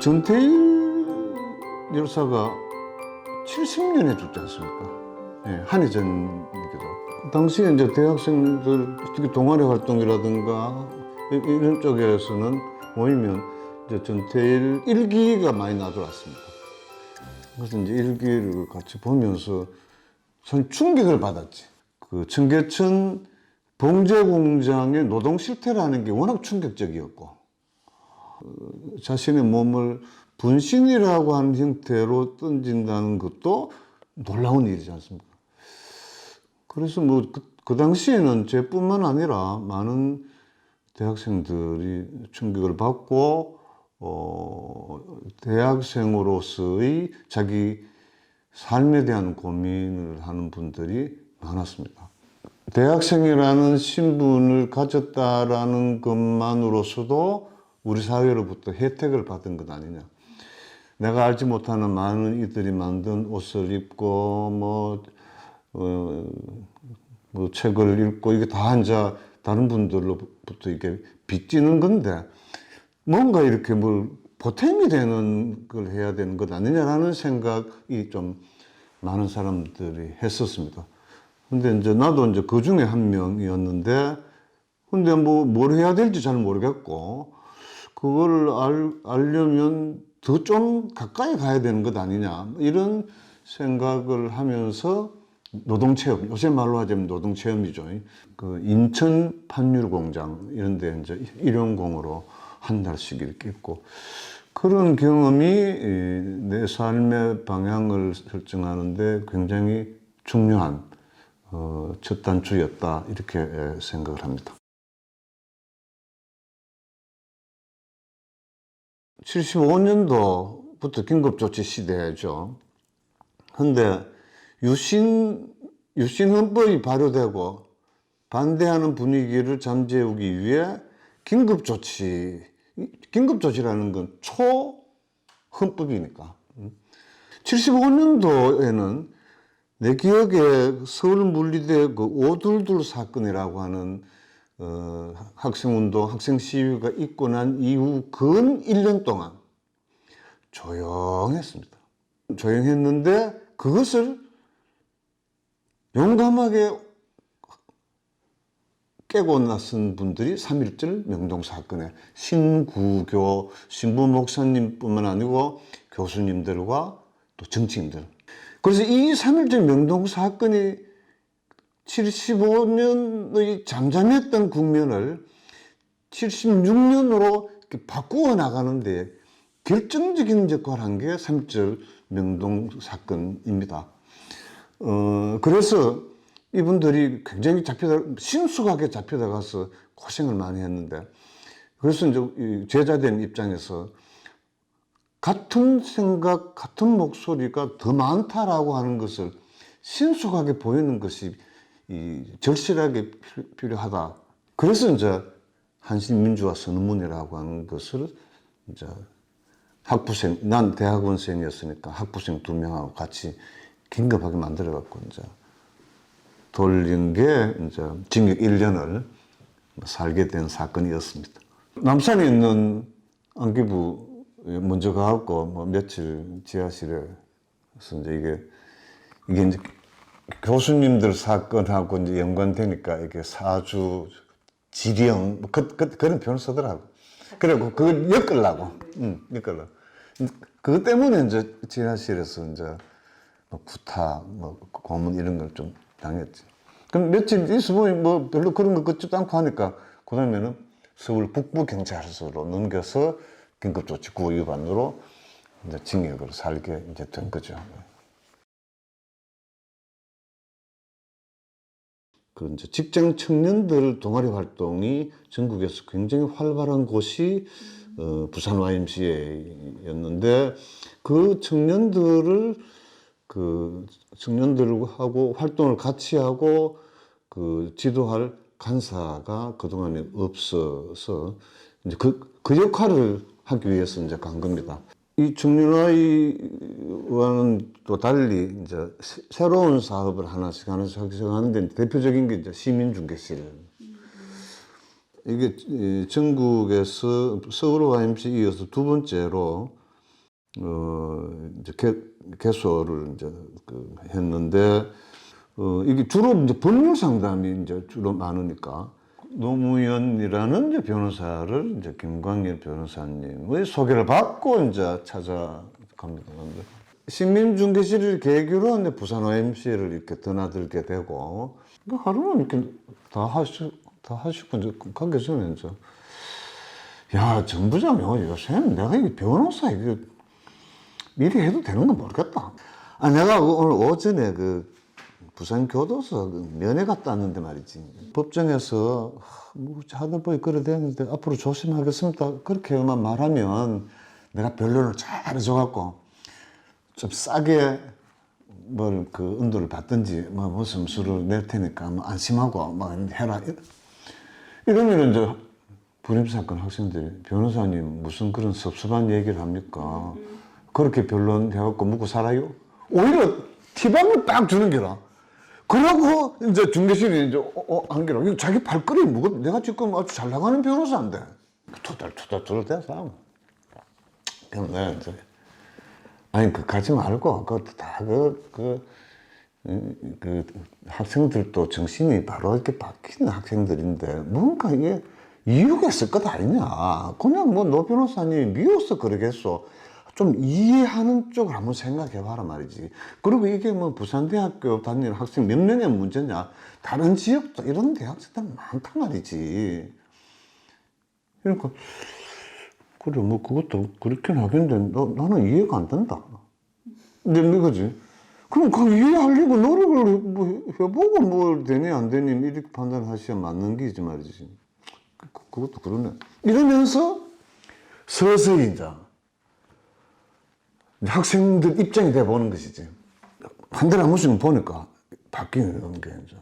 전태일 열사가 70년에 죽지 않습니까? 예, 한해전이기도. 당시에 이제 대학생들, 특히 동아리 활동이라든가 이런 쪽에서는 모이면 이제 전태일 일기가 많이 나돌았습니다. 그래서 이제 일기를 같이 보면서 전 충격을 받았지. 그 청계천 봉제 공장의 노동 실태라는 게 워낙 충격적이었고, 자신의 몸을 분신이라고 하는 형태로 던진다는 것도 놀라운 일이지 않습니까? 그래서 뭐 그 당시에는 저뿐만 아니라 많은 대학생들이 충격을 받고 대학생으로서의 자기 삶에 대한 고민을 하는 분들이 많았습니다. 대학생이라는 신분을 가졌다라는 것만으로서도 우리 사회로부터 혜택을 받은 것 아니냐. 내가 알지 못하는 많은 이들이 만든 옷을 입고 뭐 책을 읽고 이게 다 이제 다른 분들로부터 이게 빚지는 건데 뭔가 이렇게 뭘 보탬이 되는 걸 해야 되는 것 아니냐라는 생각이 좀 많은 사람들이 했었습니다. 근데 이제 나도 이제 그 중에 한 명이었는데, 근데 뭐 뭘 해야 될지 잘 모르겠고, 그걸 알려면 더 좀 가까이 가야 되는 것 아니냐, 이런 생각을 하면서 노동체험, 요새 말로 하자면 노동체험이죠. 그 인천 판율 공장 이런 데 이제 일용공으로 한 달씩 이렇게 있고, 그런 경험이 내 삶의 방향을 설정하는데 굉장히 중요한 첫 단추였다, 이렇게 생각을 합니다. 75년도부터 긴급조치 시대죠. 근데 유신헌법이 발효되고 반대하는 분위기를 잠재우기 위해 긴급조치라는 건 초헌법이니까. 75년도에는 내 기억에 서울물리대 그 522 사건이라고 하는 학생운동, 학생시위가 있고 난 이후 근 1년 동안 조용했습니다. 조용했는데 그것을 용감하게 깨고 나선 분들이 3.1절 명동사건의 신구교 신부 목사님뿐만 아니고 교수님들과 또 정치인들. 그래서 이 3.1절 명동사건이 75년의 잠잠했던 국면을 76년으로 바꾸어 나가는데 결정적인 역할을 한 게 3.1절 명동사건입니다. 그래서 이분들이 굉장히 신속하게 잡혀다가서 고생을 많이 했는데, 그래서 이제 제자된 입장에서 같은 생각, 같은 목소리가 더 많다라고 하는 것을 신속하게 보이는 것이 절실하게 필요하다. 그래서 이제 한신민주화 선언문이라고 하는 것을 이제 난 대학원생이었으니까 학부생 2명하고 같이 긴급하게 만들어갖고 이제 돌린 게 이제 징역 1년을 살게 된 사건이었습니다. 남산에 있는 안기부 먼저 가갖고 뭐 며칠 지하실에서 이제 이게 이제 교수님들 사건하고 이제 연관되니까 이게 사주, 지령, 그런 표현을 쓰더라고. 그리고 그걸 엮으려고. 그것 때문에 이제 지하실에서 이제 뭐 구타, 뭐 고문 이런 걸 좀 당했지. 그럼 며칠 있으면 뭐 별로 그런 거 걷지도 않고 하니까, 그 다음에는 서울 북부경찰서로 넘겨서 긴급조치 구호 위반으로 이제 징역을 살게 이제 된 거죠. 그 이제 직장 청년들 동아리 활동이 전국에서 굉장히 활발한 곳이 부산 YMCA였는데, 그 청년들하고 활동을 같이 하고 그 지도할 간사가 그동안에 없어서 이제 그 역할을 하기 위해서 이제 간 겁니다. 이 청년아이와는 또 달리 이제 새로운 사업을 하나씩 하는데 대표적인 게 이제 시민중개실. 이게 전국에서 서울 YMCA 이어서 두 번째로 이제 개소를 이제 했는데, 이게 주로 이제 법률 상담이 이제 주로 많으니까, 노무현이라는 이제 변호사를 이제 김광일 변호사님의 소개를 받고 이제 찾아갑니다. 식민중개실을 계기로 이제 부산 OMC를 이렇게 드나들게 되고, 하루는 이렇게 다 하시고 이제 가기 전에 이제, 야, 정 부장님, 요새 내가 이 변호사 이거 미리 해도 되는 건 모르겠다. 내가 오늘 오전에 부산 교도소 면회 갔다 왔는데 말이지. 법정에서 뭐 하다 보니 그래 되는데 앞으로 조심하겠습니다. 그렇게만 말하면 내가 변론을 잘 해줘갖고 좀 싸게 은도를 받든지 무슨 수를 낼 테니까 안심하고 해라. 이러면 이제 불임사건 학생들이 변호사님 무슨 그런 섭섭한 얘기를 합니까? 그렇게 변론해갖고 묵고 살아요? 오히려 티방을 딱 주는 게라. 그러고 이제 중개실이 이제 한 게라. 이거 자기 발걸이 무겁. 내가 지금 아주 잘 나가는 변호사인데 투덜투덜 대서 그럼 내가 이제 아니 가지 말고 학생들도 정신이 바로 이렇게 바뀌는 학생들인데 뭔가 이게 이유가 있을 것 아니냐. 그냥 노 변호사님 미워서 그러겠어. 좀 이해하는 쪽을 한번 생각해 봐라 말이지. 그리고 이게 부산대학교 다니는 학생 몇 명의 문제냐. 다른 지역도 이런 대학생들 많단 말이지. 그러니까, 그래, 그것도 그렇긴 하겠는데, 나는 이해가 안 된다. 근데 그지? 그럼 이해하려고 노력을 해보고 되니 안 되니 이렇게 판단하셔야 맞는 게지 말이지. 그것도 그러네. 이러면서 서서히 이제 학생들 입장이 돼 보는 것이지. 한 달에 한 번씩 보니까 바뀌는 게 이제.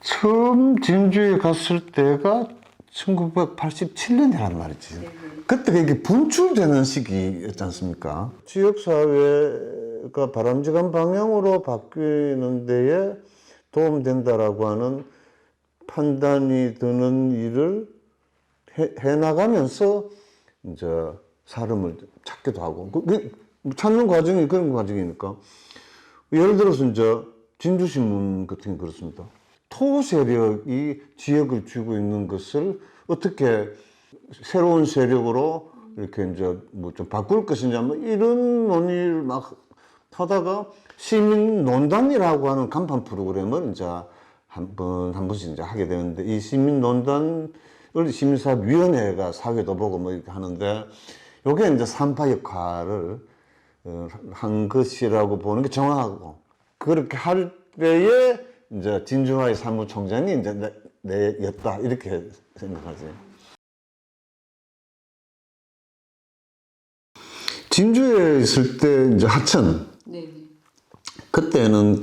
처음 진주에 갔을 때가 1987년이란 말이지. 네. 그때가 이게 분출되는 시기였지 않습니까? 지역사회가 바람직한 방향으로 바뀌는 데에 도움된다라고 하는 판단이 드는 일을 해나가면서 이제 사람을 찾기도 하고 찾는 과정이 그런 과정이니까 예를 들어서 이제 진주신문 같은 게 그렇습니다. 토 세력이 지역을 쥐고 있는 것을 어떻게 새로운 세력으로 이렇게 이제 좀 바꿀 것이냐 이런 논의를 막 하다가 시민논단이라고 하는 간판 프로그램을 이제 한 번씩 이제 하게 되는데 이 시민논단을 시민사업위원회가 사회도 보고 이렇게 하는데 요게 이제 산파 역할을 한 것이라고 보는 게 정확하고 그렇게 할 때에 이제 진주화의 사무총장이 이제 내였다 이렇게 생각하지. 진주에 있을 때 이제 하천. 네. 그때는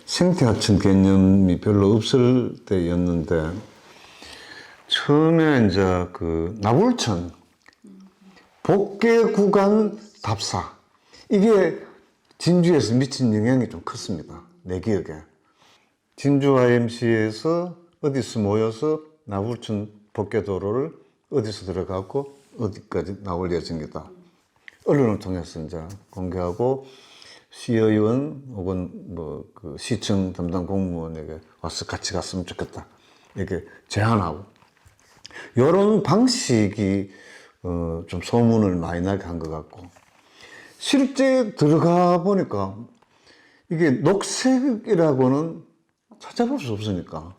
생태하천 개념이 별로 없을 때였는데 처음에 이제 나굴천 복개구간 답사 이게 진주에서 미친 영향이 좀 컸습니다. 내 기억에. 진주 YMCA에서 어디서 모여서 나굴천 복개도로를 어디서 들어가고 어디까지 나올 예정이다. 언론을 통해서 이제 공개하고 시의원 혹은 시청 담당 공무원에게 와서 같이 갔으면 좋겠다. 이렇게 제안하고 이런 방식이 좀 소문을 많이 나게 한 것 같고 실제 들어가 보니까 이게 녹색이라고는 찾아볼 수 없으니까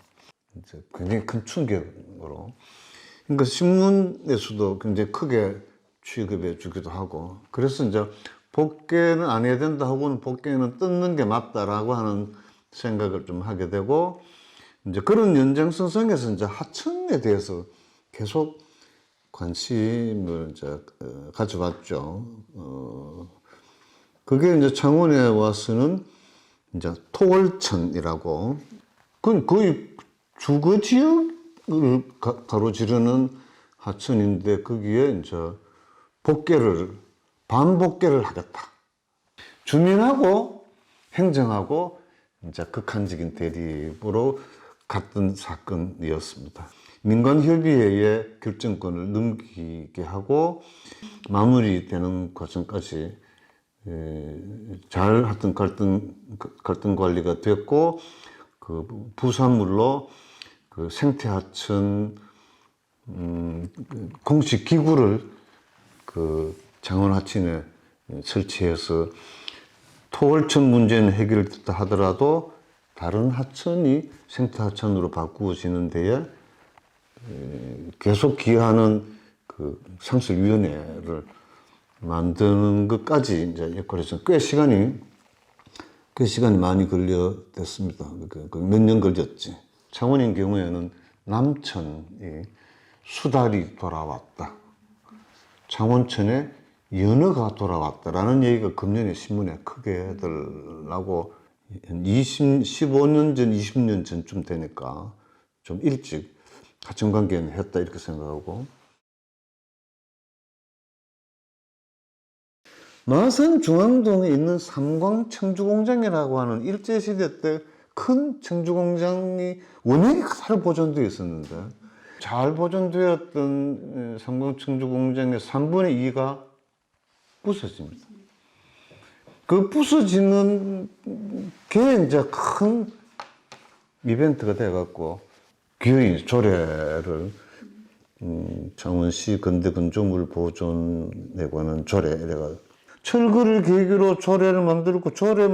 이제 굉장히 큰 충격으로 그러니까 신문에서도 굉장히 크게 취급해 주기도 하고 그래서 이제 복개는 안 해야 된다 하고는 복개는 뜯는 게 맞다라고 하는 생각을 좀 하게 되고 이제 그런 연장선상에서 이제 하천에 대해서 계속 관심을 이제 가져봤죠. 그게 이제 창원에 와서는 이제 토월천이라고 그건 거의 주거 지역을 가로지르는 하천인데 거기에 이제 반복개를 하겠다. 주민하고 행정하고 이제 극한적인 대립으로 갔던 사건이었습니다. 민간협의회에 결정권을 넘기게 하고 마무리되는 과정까지 잘 하여튼 갈등 관리가 됐고, 그 부산물로 그 생태하천 공식 기구를 그 장원 하천에 설치해서 토월천 문제는 해결됐다 하더라도 다른 하천이 생태하천으로 바꾸어지는 데에 계속 기여하는 그 상설위원회를 만드는 것까지 이제 역할에서 꽤 시간이 많이 걸렸습니다. 몇 년 걸렸지. 창원인 경우에는 남천이 수달이 돌아왔다, 창원천에 연어가 돌아왔다라는 얘기가 금년에 신문에 크게 들라고 15년 전, 20년 전쯤 되니까 좀 일찍 하천관계는 했다 이렇게 생각하고, 마산 중앙동에 있는 삼광 청주공장이라고 하는 일제시대 때 큰 청주공장이 원형이 그대로 보존되어 있었는데, 잘 보존되었던 삼광 청주공장의 3분의 2가 부서집니다. 그 부서지는 게 이제 큰 이벤트가 돼갖고 기어이 조례를 창원시 건대건조물 보존에 관한 조례 이래가 철거를 계기로 조례를 만들고, 조례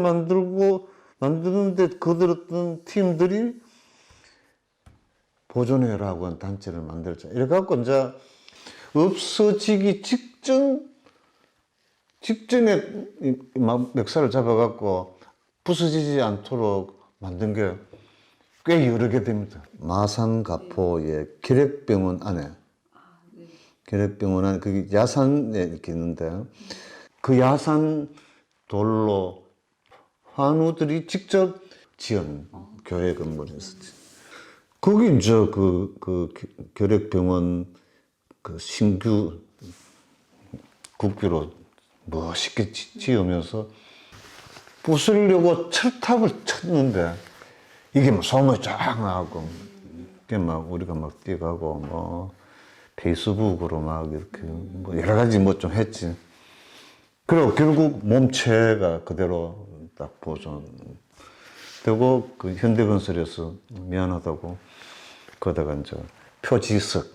만드는데 거들었던 팀들이 보존회라고 하는 단체를 만들자 이래갖고 이제 없어지기 직전에 멱살을 잡아갖고 부서지지 않도록 만든 게 꽤 여러 개 됩니다. 마산가포의 결핵병원 안에, 결핵병원 안에 그게 야산에 이렇게 있는데, 그 야산 돌로 환우들이 직접 지은 교회 건물이었었지. 거기 이제 그 결핵병원 그 신규 국교로 멋있게 지으면서 부수려고 철탑을 쳤는데 이게 뭐 소문이 쫙 나고, 이게 막 우리가 막 뛰어가고 뭐 페이스북으로 막 이렇게 뭐 여러 가지 뭐 좀 했지. 그리고 결국 몸체가 그대로 딱 보존되고, 그 현대건설에서 미안하다고 거기다가 이제 표지석,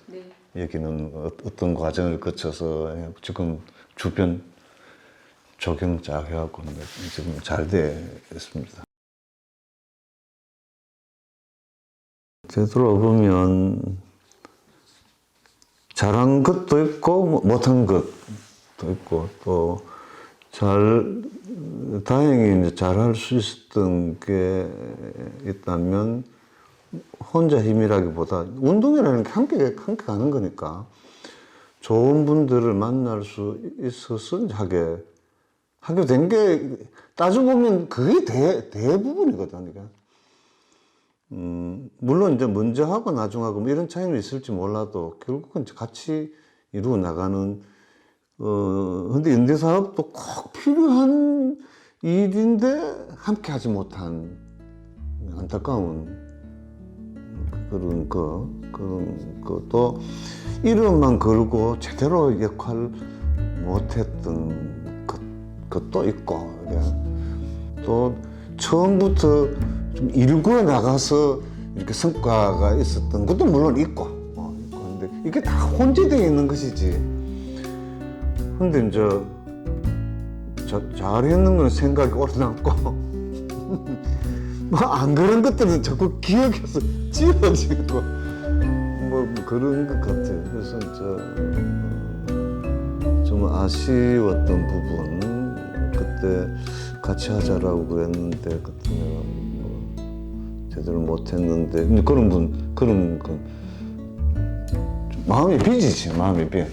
여기는 어떤 과정을 거쳐서 지금 주변 조경 쫙 해갖고 지금 잘 됐습니다. 되돌아보면 잘한 것도 있고 못한 것도 있고, 또 다행히 이제 잘할 수 있었던 게 있다면, 혼자 힘이라기보다 운동이라는 게 함께 가는 거니까 좋은 분들을 만날 수 있어서 하게 된 게 따져보면 그게 대부분이거든. 그러니까 물론 이제 먼저 하고 나중 하고 뭐 이런 차이는 있을지 몰라도 결국은 같이 이루어 나가는, 근데 연대사업도 꼭 필요한 일인데 함께 하지 못한 안타까운 그런 또 이름만 걸고 제대로 역할 못했던 것도 있고, 또 처음부터 좀 일구어 나가서 이렇게 성과가 있었던 것도 물론 있고, 근데 이게 다 혼재되어 있는 것이지. 근데 이제 잘했는 건 생각이 오래 남고 뭐 안 그런 것들은 자꾸 기억해서 찌워지고 뭐 그런 것 같아요. 그래서 이제 좀 아쉬웠던 부분, 그때 같이 하자라고 그랬는데 그때 내가 뭐 제대로 못했는데, 그런 건 마음이 빚이지, 마음이 빚.